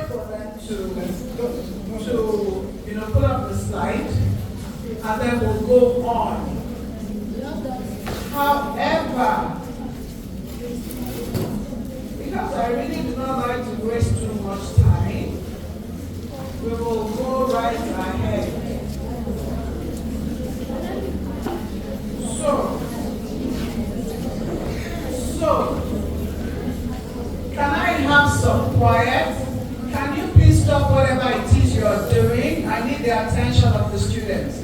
for them to pull up the slide, and then we'll go on. However, because I really do not like to waste too much time, we will go right ahead. So, can I have some quiet? Can you please stop whatever it is you're doing? I need the attention of the students.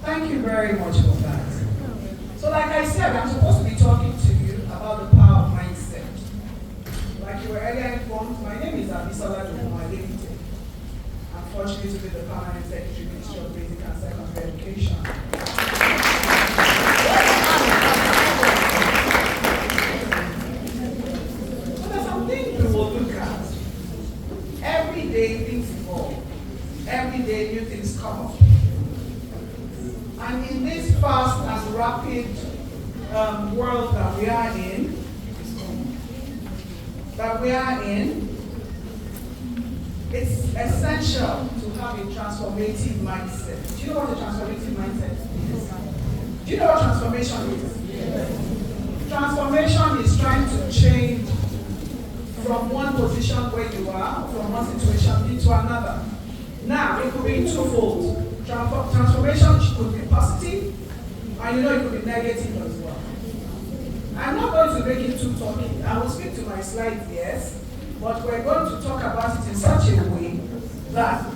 Thank you very much for that. So like I said, I'm supposed to be talking to you about the power of mindset. Like you were earlier informed, my name is Esther Olatunji Foundation. I'm fortunate to be the permanent secretary, Ministry of Basic and Secondary Education. So there's some things we will look at. Every day things evolve. Every day new things come up. And in this fast and rapid world that we are in, it's essential to have a transformative mindset. Do you know what a transformative mindset is? Do you know what transformation is? Yes. Transformation is trying to change from one position where you are, from one situation into another. Now, it could be twofold. Transformation could be positive, and it could be negative as well. I'm not going to make it too talky. I will speak to my slides, yes, but we're going to talk about it in such a way that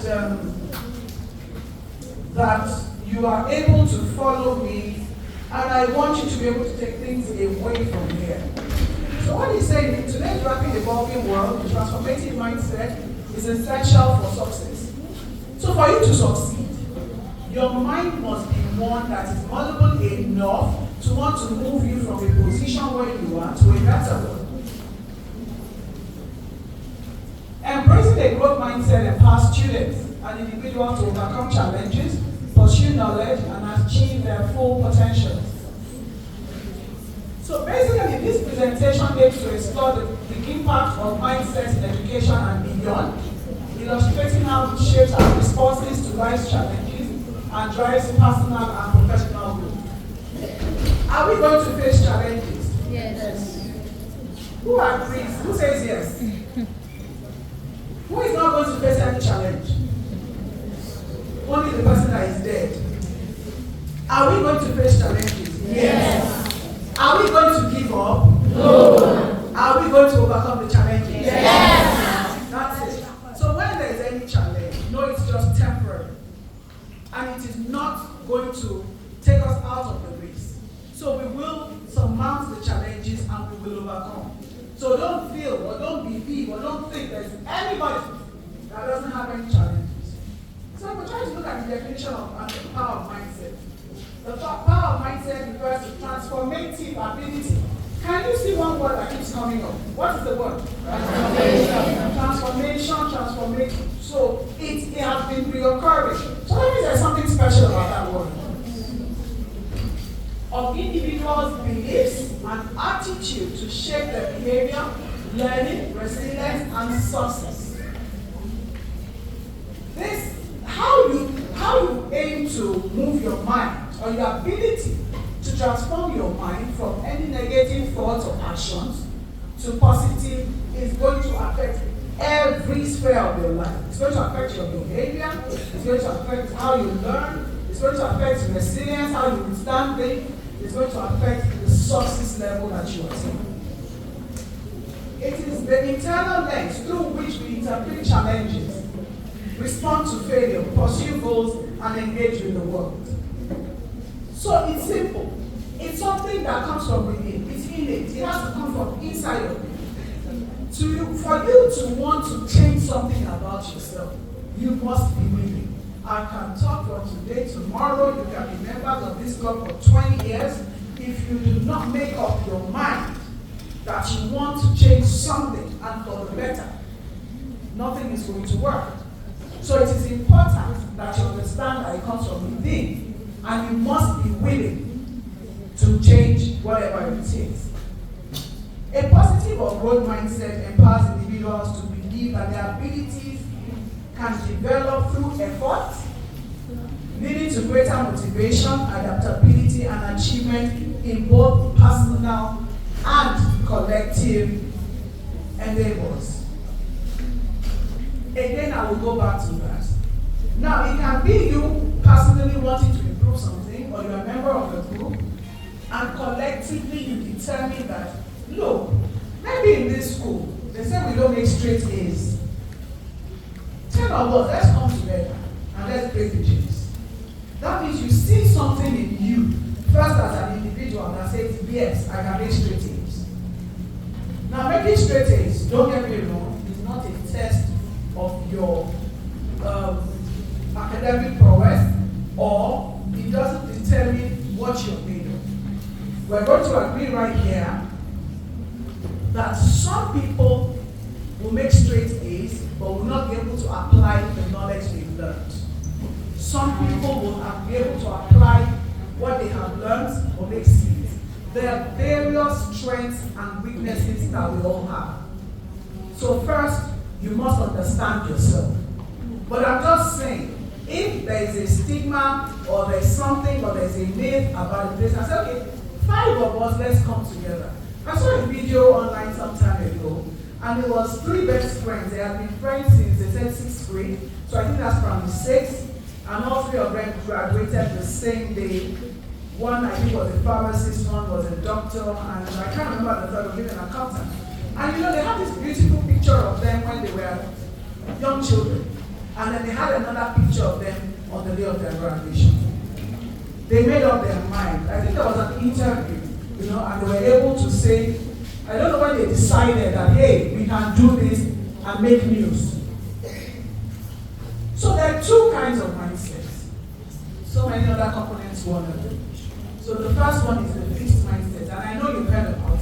that you are able to follow me, and I want you to be able to take things away from here. So what he's saying in today's rapid evolving world, the transformative mindset is essential for success. So for you to succeed, your mind must be one that is malleable enough to want to move you from a position where you are to a better one. Embracing a growth mindset empowers students and individuals to overcome challenges, pursue knowledge, and achieve their full potential. So basically, this presentation aims to explore the impact of mindset in education and beyond, illustrating how it shapes our responses to life's challenges and drives personal and professional growth. Are we going to face challenges? Yes. Who agrees? Who says yes? Who is not going to face any challenge? Only the person that is dead. Are we going to face challenges? Yes. Are we going to give up? No. Are we going to overcome the challenges? Yes. That's it. So when there is any challenge, know it's just temporary. And it is not going to take us out of the race. So we will surmount the challenges and we will overcome. So don't feel or don't believe or don't think there's anybody that doesn't have any challenges. So we're trying to look at the definition of the power of mindset. The power of mindset refers to transformative ability. Can you see one word that keeps coming up? What is the word? Transformation. So it has been reoccurring. So that means there's something special about that word. Of individuals' beliefs and attitude to shape their behavior, learning, resilience, and success. This, how you aim to move your mind, or your ability to transform your mind from any negative thoughts or actions to positive, is going to affect every sphere of your life. It's going to affect your behavior, it's going to affect how you learn, it's going to affect resilience, how you withstand things, it's going to affect the success level that you attain. It is the internal lens through which we interpret challenges, respond to failure, pursue goals, and engage with the world. So it's simple. It's something that comes from within. It's innate. It has to come from inside of you. For you to want to change something about yourself, you must be willing. I can talk from today, tomorrow, you can be members of this club for 20 years. If you do not make up your mind that you want to change something and for the better, nothing is going to work. So it is important that you understand that it comes from within, and you must be willing to change whatever it is. A positive or growth mindset empowers individuals to believe that their abilities can develop through effort, leading to greater motivation, adaptability, and achievement in both personal and collective endeavors. Again, I will go back to that. Now, it can be you personally wanting to improve something, or you're a member of the group, and collectively you determine that, look, maybe in this school, they say we don't make straight A's. 10 of us, let's come together and let's break the change. That means you see something in you, first as an individual, that says, yes, I can make straight A's. Now, making straight A's, don't get me wrong, is not a test of your academic prowess, or it doesn't determine what you're made of. We're going to agree right here that some people will make straight A's, but will not be able to apply the knowledge they've learned. Some people will be able to apply what they have learned or make C's. There are various strengths and weaknesses that we all have. So first, you must understand yourself. But I'm just saying, if there is a stigma or there's something or there's a myth about this, I say, okay, 5 of us, let's come together. I saw a video online some time ago, and it was 3 best friends. They had been friends since they said 6th grade, so I think that's from 6th, and all 3 of them graduated the same day. One, I think, was a pharmacist, one was a doctor, and I can't remember the third, was even an accountant. And you know, they had this beautiful picture of them when they were young children, and then they had another picture of them on the day of their graduation. They made up their mind. I think there was an interview, you know, and they were able to say, I don't know when they decided that, hey, we can do this and make news. So there are 2 kinds of mindsets. So many other components go under them. So the first one is the fixed mindset, and I know you've heard about it.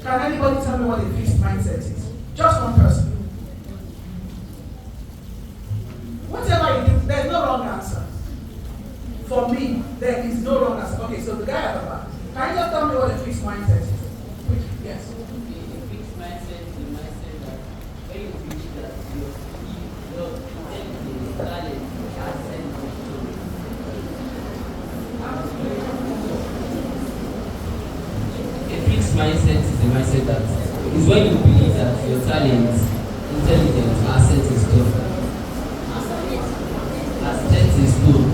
Can anybody tell me what a fixed mindset is? Just one person. Whatever you do, there's no wrong answer. For me, there is no wrong answer. Okay, so the guy at the back, can you just tell me what a fixed mindset is? Yes. A fixed mindset is a mindset that when you believe that your talent has sent a fixed mindset is a mindset that is when you believe that your talent, intelligence, asset is stone. Asset is stone.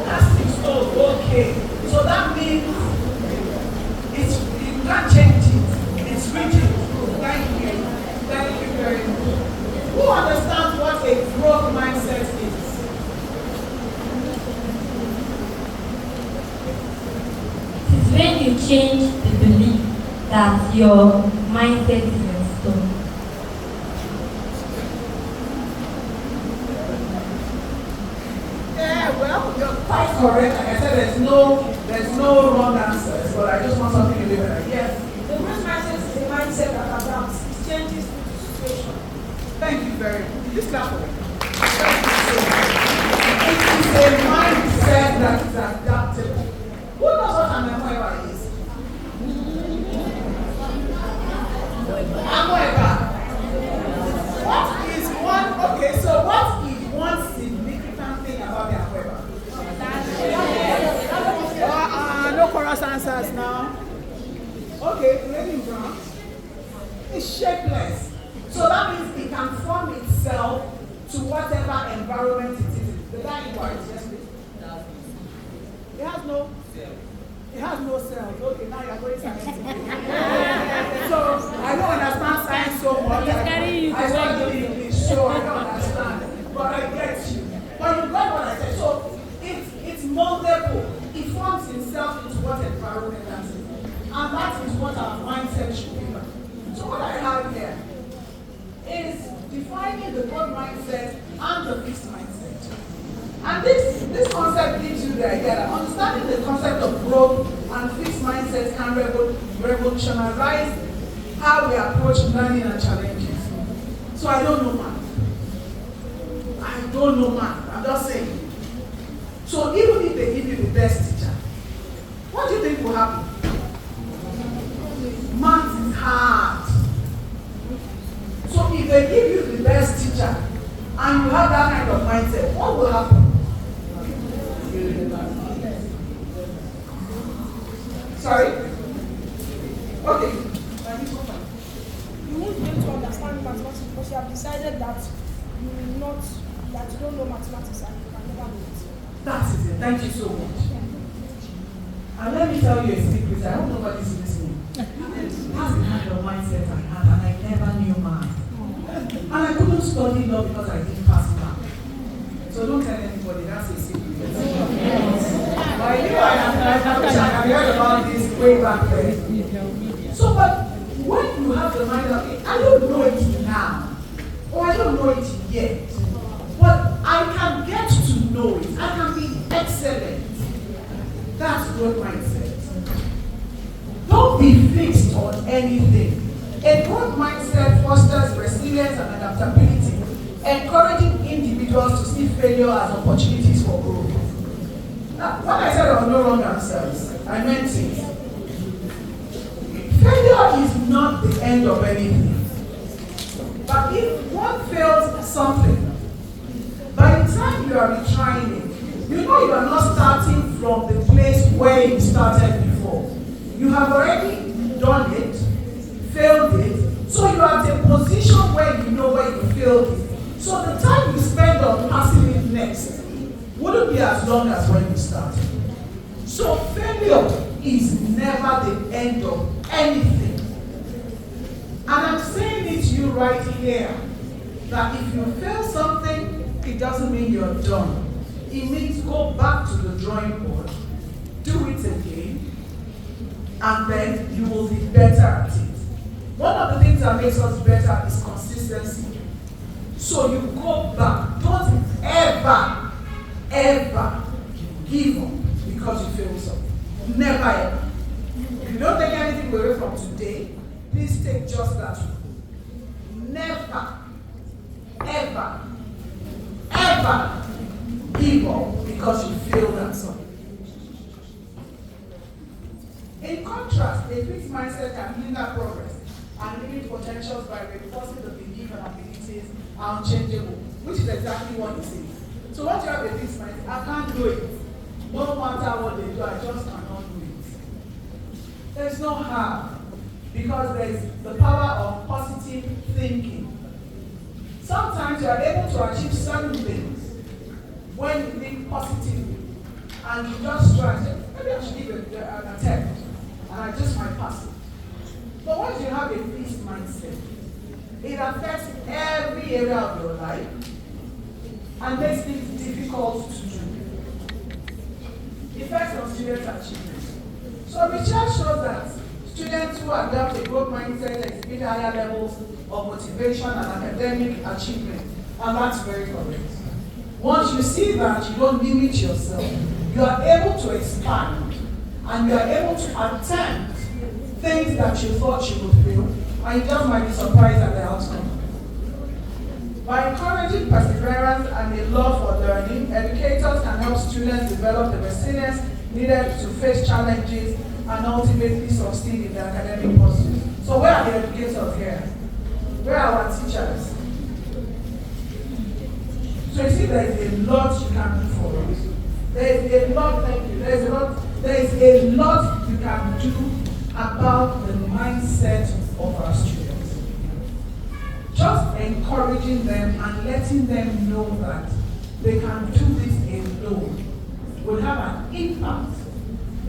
Asset is stone. Okay. So that means you can't change it. It's rigid. Thank you. Thank you very much. Who understands what a growth mindset is? It's when you change the belief that your mindset is your stone. Yeah, well, you're quite correct. Like I said, there's no wrong answers, but I just want something to be better. Yes. The growth mindset is a mindset that adapts. It changes with the situation. Thank you very much. Please clap for it. Thank you so much. It is a mindset that is adaptable. Who knows what an amoeba is? Amoeba. What is one? Okay, so what is one significant thing about the amoeba? No chorus answers now. Okay, lady in brown. It's shapeless. So that means it can form itself to whatever environment it is. The guy in white, yes, please. It has no cells. Okay, now you're going scientific. So I don't understand science so much. I study English, so I don't understand. But I get you. But you got what I said. So it's moldable. It forms itself into what environment that is. And that is what our mindset should be like. So what I have here is defining the growth mindset and the fixed mindset. And this concept gives you the idea that understanding the concept of growth and fixed mindset mindset can revolutionize how we approach learning and challenges. So I don't know math. I don't know math. I'm just saying. So even if they give you the best teacher, what do you think will happen? Math is hard. So if they give you the best teacher and you have that kind of mindset, what will happen? Sorry? Okay. You won't be able to understand mathematics because you have decided that you don't know mathematics and you can never know it. That is it. Thank you so much. And let me tell you a secret. I hope nobody's listening. That's the kind of mindset I had, and I never knew math. And I couldn't study law because I didn't pass math. So don't tell anybody. That's a secret. But I knew I had heard about this way back then. So, but when you have the mind of, I don't know it now, or I don't know it yet, but I can get to know it. I can be excellent. That's growth mindset. Don't be fixed on anything. A growth mindset fosters resilience and adaptability, encouraging individuals to see failure as opportunities for growth. Now, when I said I was no longer ourselves, I meant it. Failure is not the end of anything. But if one fails something, by the time you are retrying it, you know you are not starting from the place where you started before. You have already done it, failed it, so you are at a position where you know where you failed it. So the time you spend on passing it next wouldn't be as long as when you started. So failure is never the end of anything. And I'm saying it to you right here, that if you fail something, it doesn't mean you're done. It means go back to the drawing board, do it again, and then you will be better at it. One of the things that makes us better is consistency. So you go back. Don't ever, ever give up because you failed something. Never ever. If you don't take anything away from today, please take just that. Never, ever, ever give up because you failed at something. In contrast, a fixed mindset can hinder progress and limit potentials by reinforcing the belief and abilities are unchangeable, which is exactly what it says. So once you have a fixed mindset, I can't do it. No matter what they do, I just cannot do it. There's no harm, because there is the power of positive thinking. Sometimes you are able to achieve certain things when you think positively, and you just try and say, maybe I should give an attempt, and I just might pass it. But once you have a fixed mindset, it affects every area of your life and makes things difficult to do. Effects on students' achievement. So research shows that students who adopt a growth mindset exhibit higher levels of motivation and academic achievement, and that's very correct. Once you see that, you don't limit yourself. You are able to expand, and you are able to attempt things that you thought you would fail, and you just might be surprised at the outcome. By encouraging perseverance and a love for learning, educators can help students develop the resilience needed to face challenges and ultimately succeed in their academic pursuits. So where are the educators here? Where are our teachers? So you see there is a lot you can do for us. There is a lot, thank you, there is a lot you can do about the mindset of our students. Just encouraging them and letting them know that they can do this alone will have an impact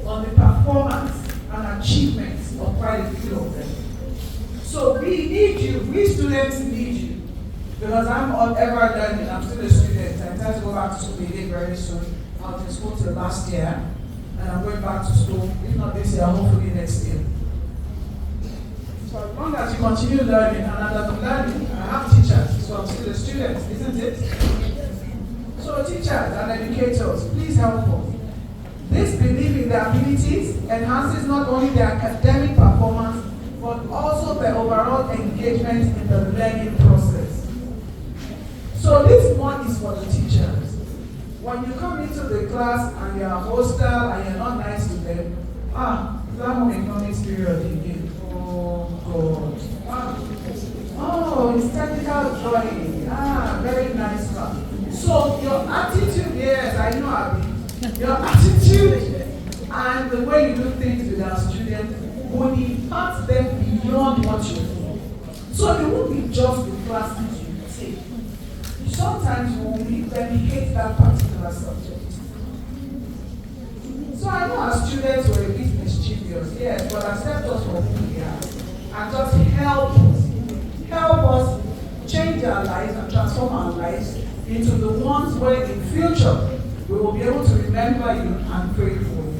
on the performance and achievements of quite a few of them. So we need you, we students need you, because I'm ever learning, I'm still a student. I intend to go back to school again very soon. I was in school till last year, and I'm going back to school, if not this year, hopefully next year. So as long as you continue learning, and as I'm learning, I have teachers, so I'm still a student, isn't it? So teachers and educators, please help us. This belief in in their abilities, enhances not only their academic performance, but also the overall engagement in the learning process. So this one is for the teachers. When you come into the class and you're hostile and you're not nice to them, that home economics period again. Oh God. Oh, it's technical drawing. Very nice class. So your attitude, yes, I know Abby. Your attitude and the way you do things with our students will impact them beyond what you do. So it won't be just the classes you take. Sometimes you will hate that particular subject. So I know our students were a bit mischievous, yes, but accept us for who we are and just help us change our lives and transform our lives into the ones where in future we will be able to remember you and pray for you.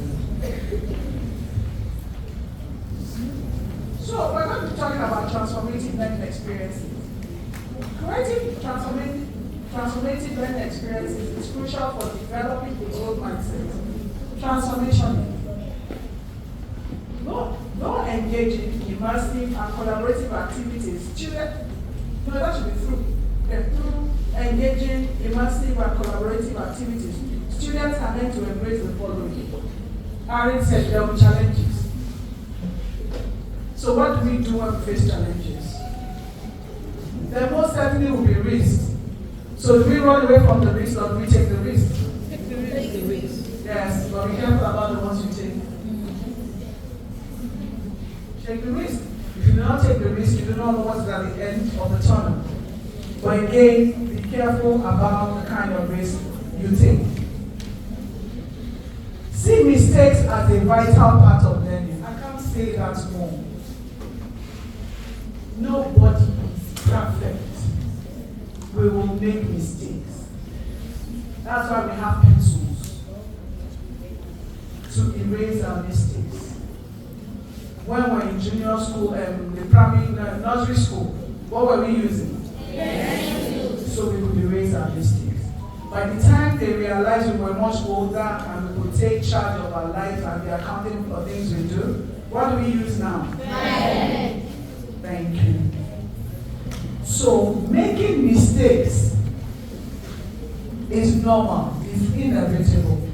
So we're going to be talking about transformative learning experiences. Creating transformative learning experiences is crucial for developing the growth mindset. Transformation. No engaging in immersive and collaborative activities. That should be through engaging immersive and collaborative activities. Students are meant to embrace the following. Aaron said there will be challenges. So what do we do when we face challenges? There most certainly will be risks. So do we run away from the risk or do we take the risk? Take the risk. Yes, but be careful about the ones you take. Take the risk. If you do not take the risk, you do not know what's at the end of the tunnel. But again, be careful about the kind of risk you take. See mistakes as a vital part of learning. I can't say that more. Nobody is perfect. We will make mistakes. That's why we have pencils to erase our mistakes. When we were in junior school, the primary, nursery school, what were we using? So we could erase our mistakes. By the time they realized we were much older and we could take charge of our lives and be accountable for things we do, what do we use now? Thank you. So making mistakes is normal, is inevitable.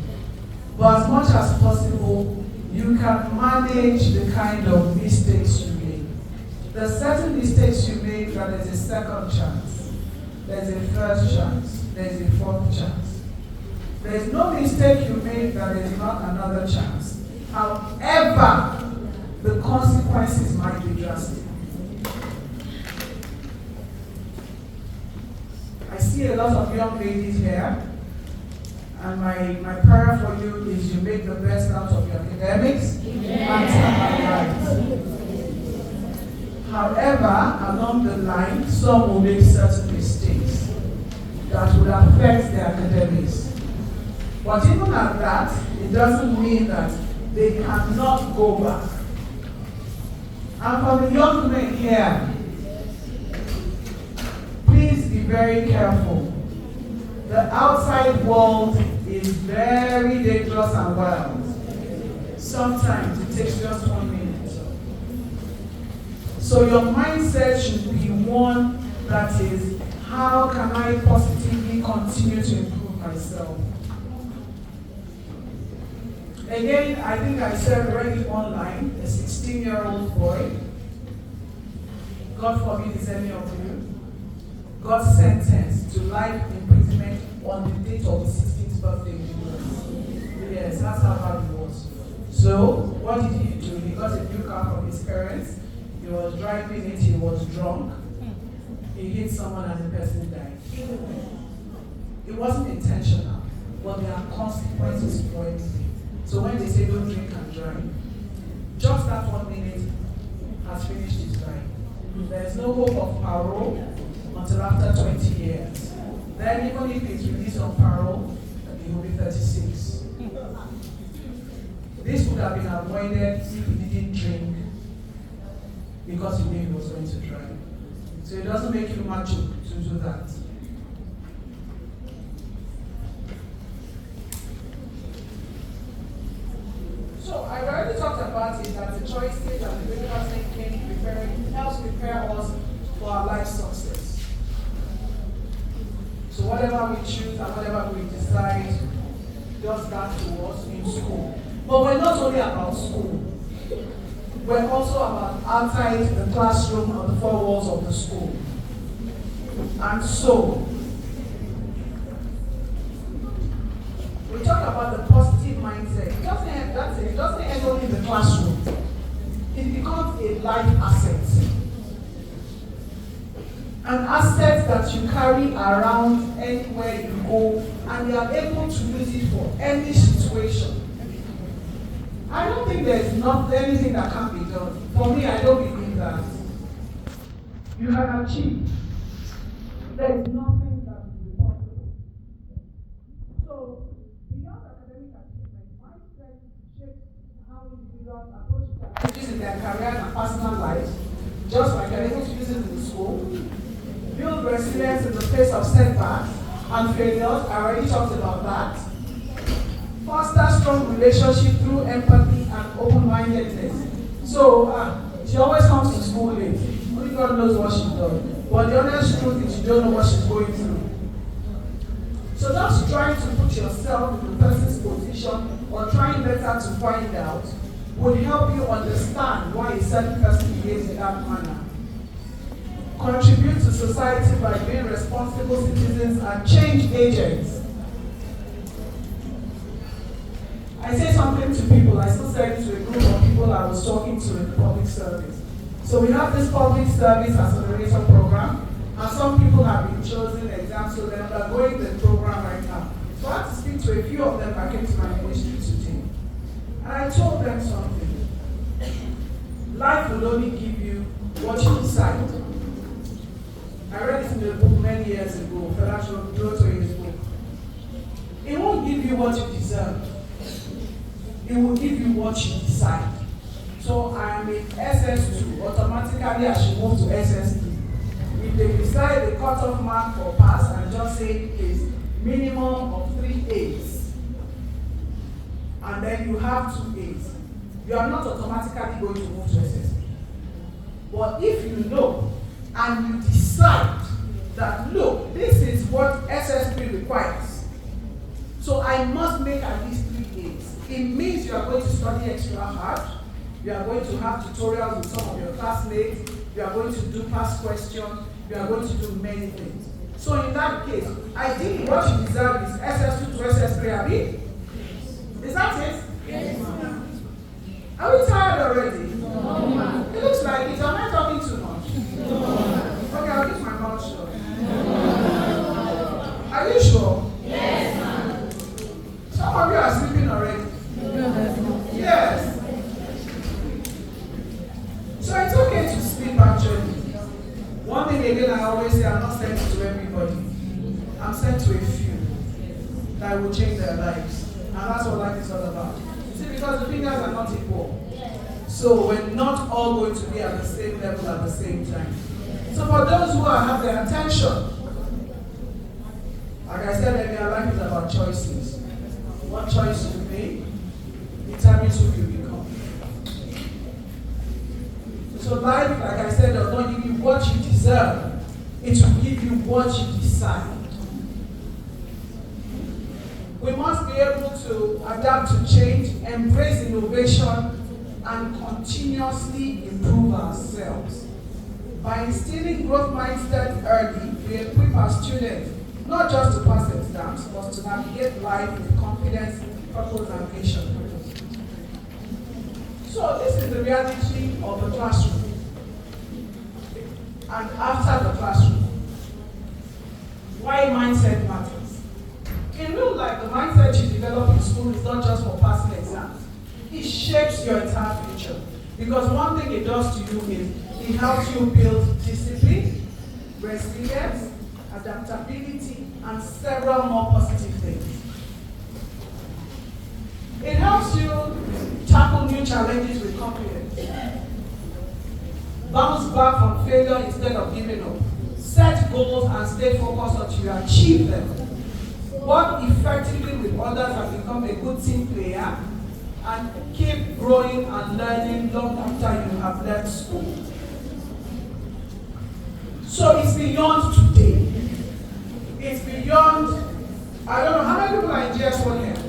But as much as possible, you can manage the kind of mistakes you make. There's certain mistakes you make that there's a second chance, there's a first chance, there's a fourth chance. There's no mistake you make that there's not another chance. However, the consequences might be drastic. I see a lot of young ladies here, and my prayer for you is you make the best out of your academics and stand. However, along the line, some will make certain mistakes that would affect their academics. But even at that, it doesn't mean that they cannot go back. And for the young men here, please be very careful. The outside world is very dangerous and wild. Sometimes it takes just 1 minute. So your mindset should be one that is, how can I positively continue to improve myself? Again, I think I said already online, a 16-year-old boy, God forbid it's any of you, got sentenced to life imprisonment on the date of his 16th birthday in the US. Yes, that's how bad it was. So, what did he do? He got a new car from his parents. He was driving it, he was drunk. He hit someone and the person died. It wasn't intentional, but there are consequences for it. So when they say don't drink and drive, just that 1 minute has finished his life. There is no hope of parole until after 20 years. Then even if he's released on parole, he will be 36. This would have been avoided if he didn't drink because he knew he was going to drive. So it doesn't make you macho to do that. prepare us for our life success. So whatever we choose and whatever we decide does that to us in school. But we're not only about school. We're also about outside the classroom or the four walls of the school. And so, we talk about the positive mindset. It doesn't end, that's it. It doesn't end only in the classroom. It becomes a life asset. An asset that you carry around anywhere you go, and you are able to use it for any situation. I don't think there's not anything that can be done. For me, I don't believe that. You can achieve. There is nothing that is impossible. So, beyond academic achievement, mindset shapes how individuals approach activities in their career and personal lives, just like they're able to use it in the school. Build resilience in the face of setbacks and failures. I already talked about that. Foster strong relationship through empathy and open-mindedness. So, she always comes to school late. Only God knows what she's done. But the honest truth is you don't know what she's going through. So just trying to put yourself in the person's position or trying better to find out would help you understand why a certain person behaves in that manner. Contribute to society by being responsible citizens and change agents. I say something to people, I still said it to a group of people I was talking to in the public service. So we have this public service accelerator program, and some people have been chosen exams, so they're undergoing the program right now. So I had to speak to a few of them that came to my ministry today. And I told them something. Life will only give you what you decide. I read it in a book many years ago, Felash wrote in his book. It won't give you what you deserve. It will give you what you decide. So I am in SS2, automatically I should move to SS3. If they decide the cutoff mark for pass and just say is minimum of 3 A's, and then you have 2 A's, you are not automatically going to move to SS3. But if you know and you decide that, look, this is what SS3 requires, so I must make at least 3 A's. It means you are going to study extra hard, you are going to have tutorials with some of your classmates, you are going to do past questions, you are going to do many things. So in that case, ideally what you deserve is SS2 to SS3, Abi? Is that it? Yes, ma'am. Are we tired already? No, ma'am. It looks like it. Am I talking too much? No. Okay, I'll keep my mouth shut. Are you sure? Yes, ma'am. Some of you are sleeping already. Yes. So it's okay to sleep actually. One thing again I always say, I'm not sent to everybody. I'm sent to a few that will change their lives. And that's what life is all about. See, because the fingers are not equal. So we're not all going to be at the same level at the same time. So for those who have their attention, like I said earlier, life is about choices. What choice you make determines who you become. So life, like I said, does not give you what you deserve. It will give you what you decide. We must be able to adapt to change, embrace innovation, and continuously improve ourselves. By instilling growth mindset early, we equip our students not just to pass exams, but to navigate life with confidence, purpose, and vision. So this is the reality of the classroom. And after the classroom, why mindset matters. In real life, the mindset you develop in school is not just for passing exams. It shapes your entire future. Because one thing it does to you is it helps you build discipline, resilience, adaptability, and several more positive things. It helps you tackle new challenges with confidence. Bounce back from failure instead of giving up. Set goals and stay focused until you achieve them. Work effectively with others and become a good team player. And keep growing and learning long after you have left school. So it's beyond today. It's beyond, I don't know, how many people are in GS1 here?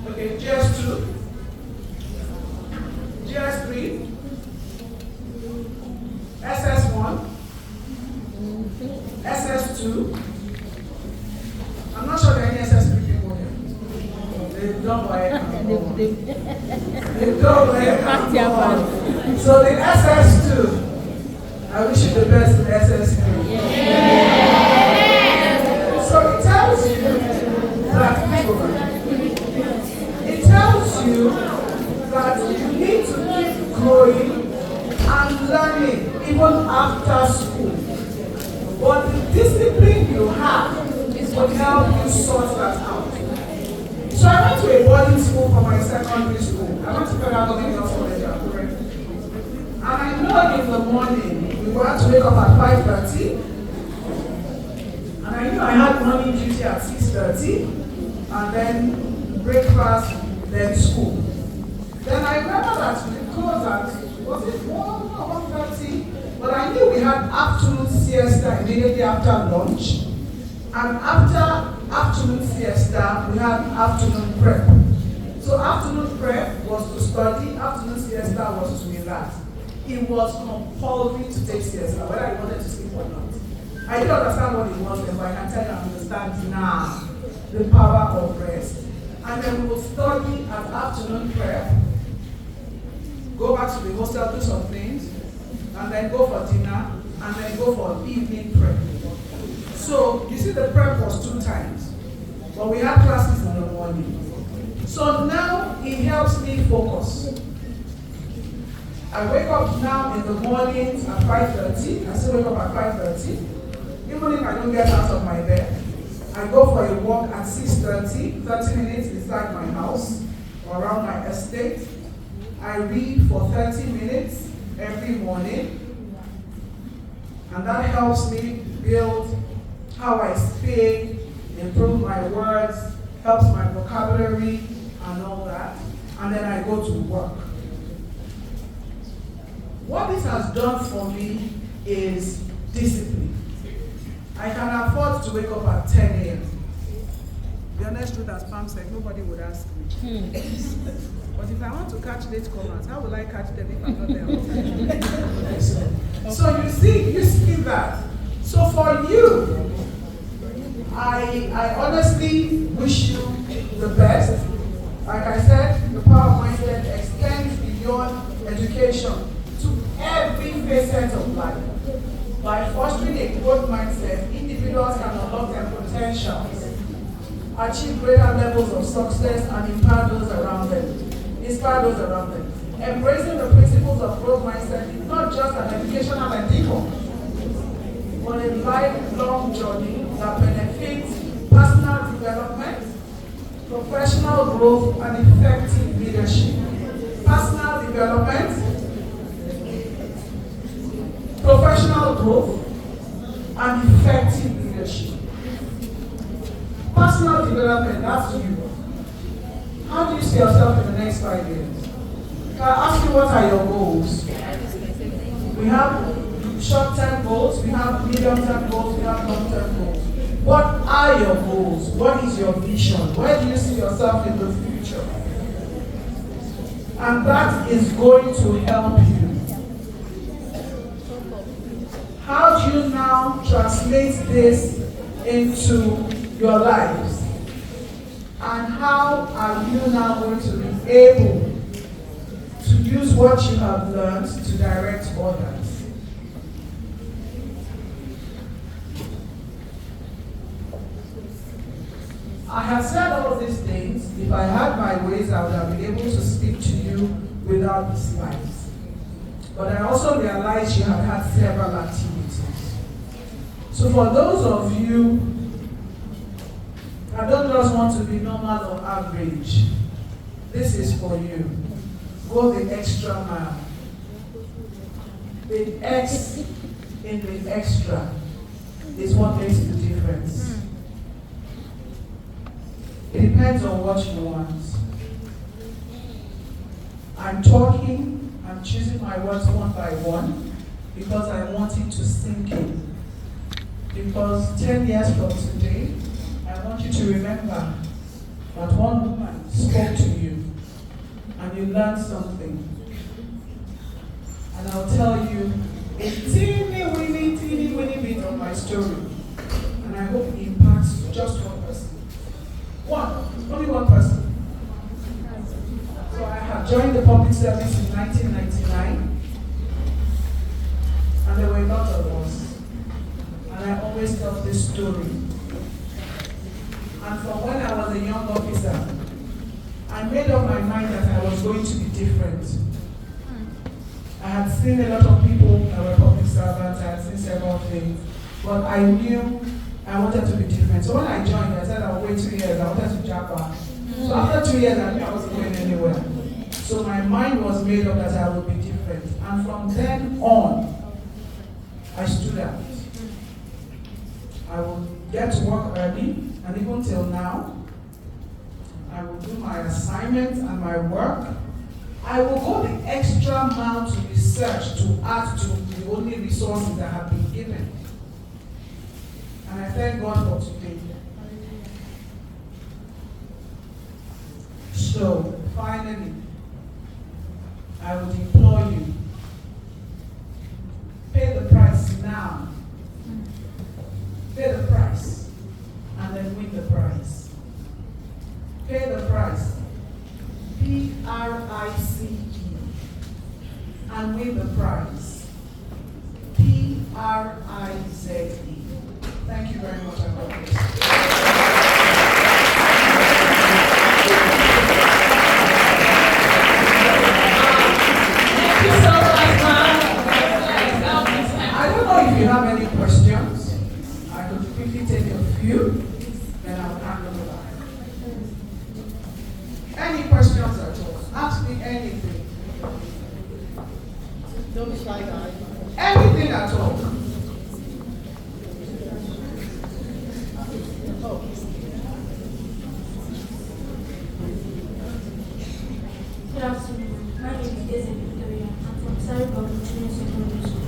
Okay, GS2, GS3, SS1, SS2. I'm not sure there are any SS3 people here. They've done what They've done what So the SS2, I wish you the best in SS3. So it tells you that it tells you that you need to keep growing and learning even after school. But the discipline you have will help you sort that out. So I went to a boarding school for my secondary school. I went to Federal Government Girls College, correct? And I know in the morning we were to wake up at 5:30. And I knew I had morning duty at 6:30. And then breakfast, then school. Then I remember that we closed at, was it 1:30? But I knew we had afternoon siesta immediately after lunch. And after afternoon siesta, we had afternoon prep. So afternoon prep was to study, afternoon siesta was to relax. It was compulsory to take siesta, whether I wanted to sleep or not. I didn't understand what it was then, but I can tell you I understand now the power of rest. And then we will study at afternoon prep, go back to the hostel, do some things, and then go for dinner, and then go for evening prep. So, you see the prep was 2 times, but we had classes in the morning. So now it helps me focus. I wake up now in the mornings at 5:30, I still wake up at 5:30, even if I don't get out of my bed. I go for a walk at 6:30, 30 minutes inside my house or around my estate. I read for 30 minutes every morning, and that helps me build how I speak, improve my words, helps my vocabulary and all that, and then I go to work. What this has done for me is discipline. I can afford to wake up at 10 a.m. The honest truth, as Perm said, nobody would ask me. But if I want to catch late comers, how will I catch them if I'm not there on time? So you see that. So for you, I honestly wish you the best. Like I said, the power of mindset extends beyond education to every facet of life. By fostering a growth mindset, individuals can unlock their potentials, achieve greater levels of success, and inspire those around them. Embracing the principles of growth mindset is not just an educational endeavor, but a lifelong journey that benefits personal development, professional growth, and effective leadership. Personal development, professional growth, and effective leadership. Personal development, that's you. How do you see yourself in the next 5 years? Can I ask you, what are your goals? We have short-term goals, we have medium-term goals, we have long-term goals. What are your goals? What is your vision? Where do you see yourself in the future? And that is going to help you. How do you now translate this into your lives? And how are you now going to be able to use what you have learned to direct others? I have said all these things. If I had my ways, I would have been able to speak to you without the slides. But I also realized you have had several activities. So for those of you that don't just want to be normal or average, this is for you. Go the extra mile. The X in the extra is what makes the difference. It depends on what you want. I'm choosing my words one by one. because I want it to sink in. Because 10 years from today, I want you to remember that one woman spoke to you and you learned something. And I'll tell you a teeny weeny bit of my story. And I hope it impacts just one person. Only one person. So I have joined the public service in 1999. And there were a lot of us. And I always tell this story. And from when I was a young officer, I made up my mind that I was going to be different. I had seen a lot of people that were public servants, I had seen several things, but I knew I wanted to be different. So when I joined, I said I would wait 2 years, I wanted to jump out. So after 2 years, I knew I wasn't going anywhere. So my mind was made up that I would be different. And from then on, I stood out. I would get to work early, and even till now, I will do my assignments and my work. I will go the extra mile to research, to add to the only resources that have been given. And I thank God for today. So, finally, I would implore you, pay the price now. Pay the price, and then win the prize. Pay the price. P-R-I-C-E. And win the prize. P-R-I-Z-E. Thank you very much. I love this. Thank you so much, ma'am. I don't know if you have any questions. I could quickly take a few, then I'll hand over back. Any questions at all? Ask me anything. Don't be shy, guys. Anything at all. Good afternoon. My name is Esther Victoria. I'm from Saribam Junior Secondary School.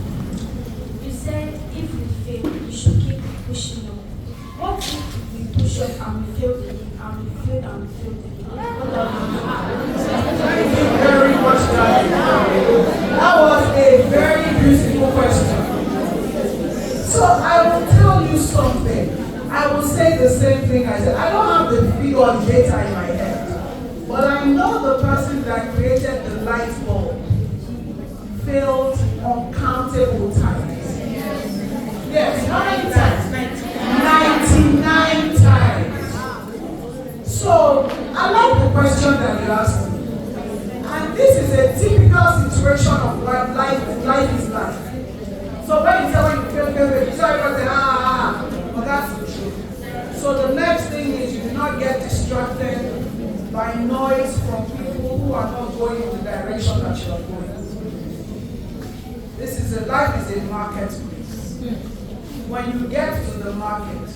You said if we fail, we should keep pushing up. What if we push up and we fail again, and we fail and we fail again? Thank you very much, Daddy. That was a very beautiful question. So I will tell you something. I will say the same thing I said. I don't have the figure or data in my head, but I know the person that created the light bulb failed uncountable times. Yes, how many times? 99 times. So I like the question that you asked me. And this is a typical situation of what life is like. So when you say when you fail, you say but that's the truth. So the next thing is you do not get distracted by noise from people who are not going in the direction that you are going. Life is a marketplace. When you get to the market,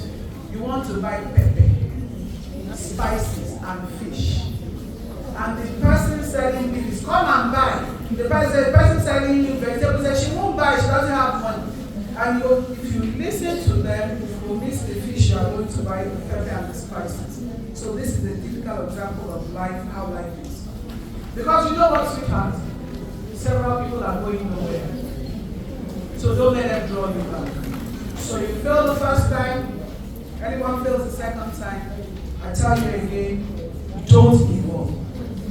you want to buy pepper, spices, and fish. And the person selling you is come and buy. The person selling you vegetables says she won't buy, she doesn't have money. And if you listen to them, you will miss the fish you are going to buy, the pepper and the spices. So this is a typical example of life, how life is. Because you know what, sweetheart? Several people are going nowhere. So don't let them draw you back. So you fail the first time, anyone fails the second time, I tell you again, don't give up.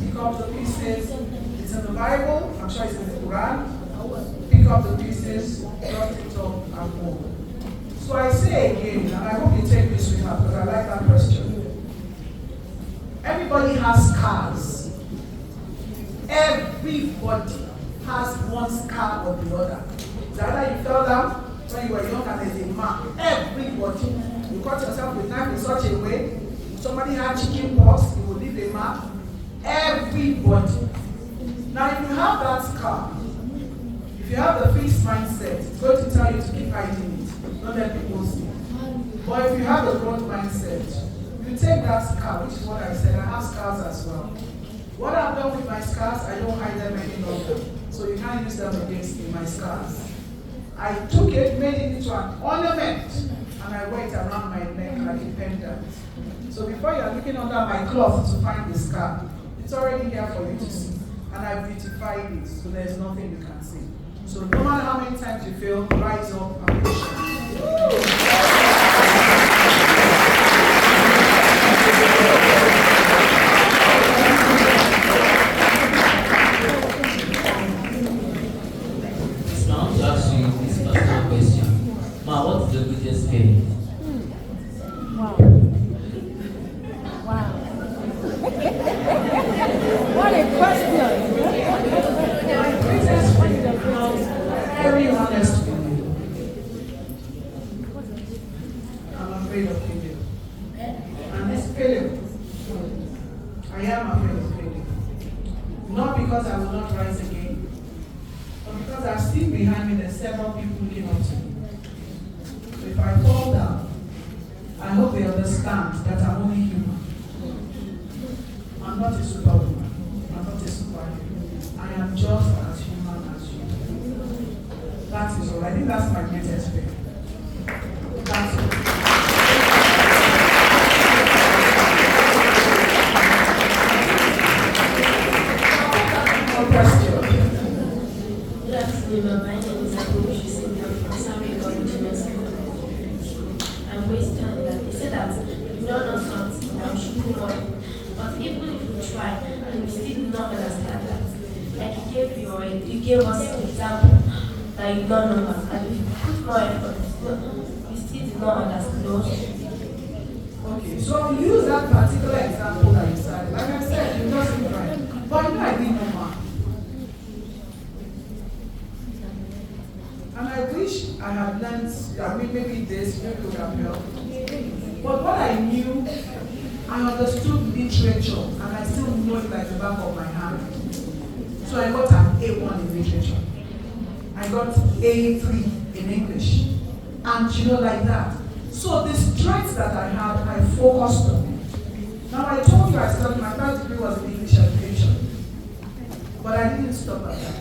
Pick up the pieces. It's in the Bible, I'm sure it's in the Quran. Pick up the pieces, dust it up, and move. So I say again, and I hope you take this with her because I like that question. Everybody has scars. Everybody has one scar or the other. It's either you fell down when you were young and there's a mark. Everybody. You cut yourself with knife in such a way. Somebody had chicken pox, you will leave a mark. Everybody. Now if you have that scar, if you have the fixed mindset, it's going to tell you to keep hiding it. Don't let people see. But if you have the growth mindset, you take that scar, which is what I said, I have scars as well. What I've done with my scars, I don't hide them any longer. So you can't use them against me, my scars. I took it, made it into an ornament, and I wear it around my neck like a pendant. So before you are looking under my cloth to find the scar, it's already here for you to see. And I beautified it, so there's nothing you can see. So no matter how many times you fail, rise up and push. What's the greatest feeling? Wow. Wow. What a question. My greatest feeling is very honest with you. I'm afraid of failure. And this failure, I am afraid of failure. Not because I will not rise again, but because I've seen behind me there's several people looking up to me. If I fall down, I hope they understand that I'm only human. I'm not a superwoman. I'm not a superhero. I am just as human as you. That is all. I think that's my greatest fear. That's all. No question. Good afternoon, my name is Esther I'm wasting that. They say that you don't know something, now you should move on. But even if you try and you still do not understand that, like you gave us an example that you don't know that, and if you put more effort, you still do not understand. Okay, so I'll use that particular example that you said. Like I said, you just try. But you know I didn't know man. And I wish I had learned, maybe this, maybe would have helped. But what I knew, I understood literature, and I still know it like the back of my hand. So I got an A1 in literature. I got A3 in English. And like that. So the strengths that I had, I focused on it. Now I told you I studied, my first degree was in English education. But I didn't stop at that.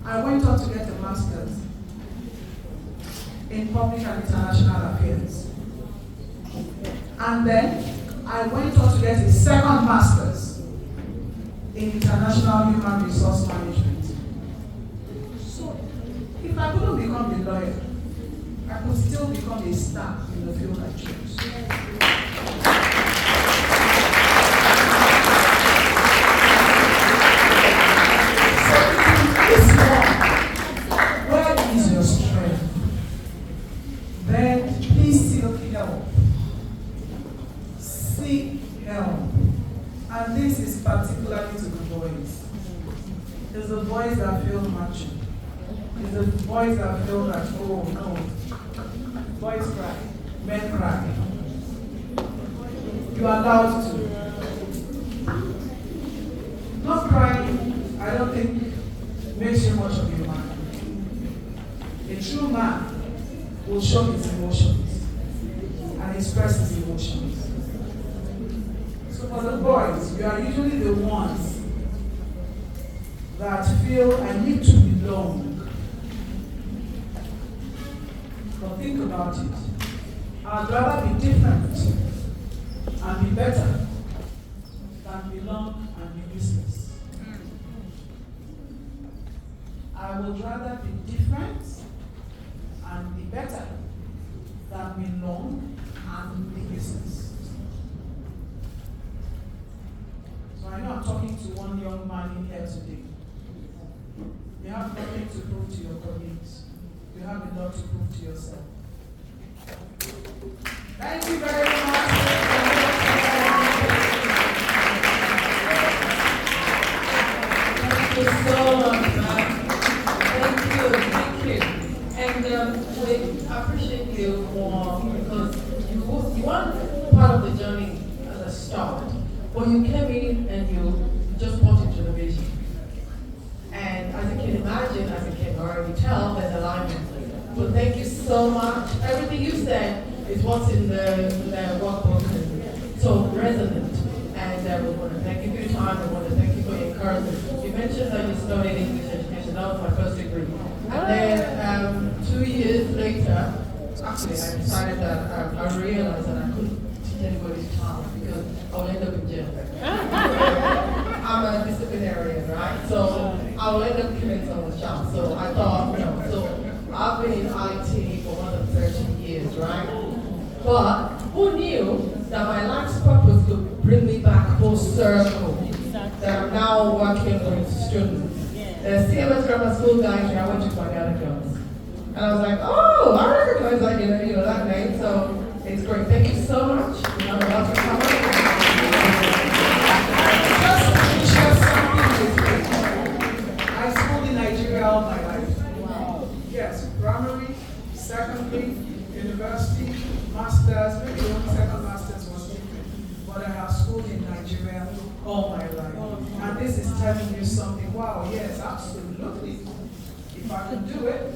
I went on to get a master's in public and international affairs. And then I went on to get a second master's in international human resource management. So if I couldn't become a lawyer, I could still become a star in the field I chose. So this one, where is your strength? Then please seek help. Seek help. And this is particularly to the boys. It's the boys that feel macho. It's the boys that feel that, oh no. Boys cry. Men cry. You are allowed to. Not crying, I don't think, makes you much of a man. A true man will show his emotions and express his emotions. So for the boys, you are usually the ones that feel I need to belong. But think about it. I'd rather be different and be better than belong and be useless. I would rather be different and be better than belong and be useless. So I know I'm talking to one young man in here today. You have nothing to prove to your colleagues. You have a lot to prove to yourself. Thank you very much. Thank you so much, man. Thank you. And we appreciate you more because you weren't part of the journey as a start, but you came in and you just bought into the vision. And as you can imagine, as you can already tell, there's alignment. So thank you so much. Everything you said is what's in the workbook, so resonant. And we want to thank you for your time. We want to thank you for your encouragement. You mentioned that you studied English education. That was my first degree. And then 2 years later, actually, I decided that I realized that I couldn't teach anybody's child because I would end up in jail. I'm a disciplinarian, right? So I will end up killing someone's child. So I thought, so I've been in IT for more than 13 years, right? But who knew that my life's purpose could bring me back full circle? That I'm now working with students. The CMS Grammar School guy here, I went to find out jobs. And I was like, oh, I recognize that name, so it's great. Thank you so much. I'm about to come up. Just let me share something with you. I schooled in Nigeria all my life. Wow. Yes, primary, secondary, university, masters, maybe only second masters was different. But I have schooled in Nigeria all my life. And this is telling you something. Wow, yes, absolutely. If I could do it,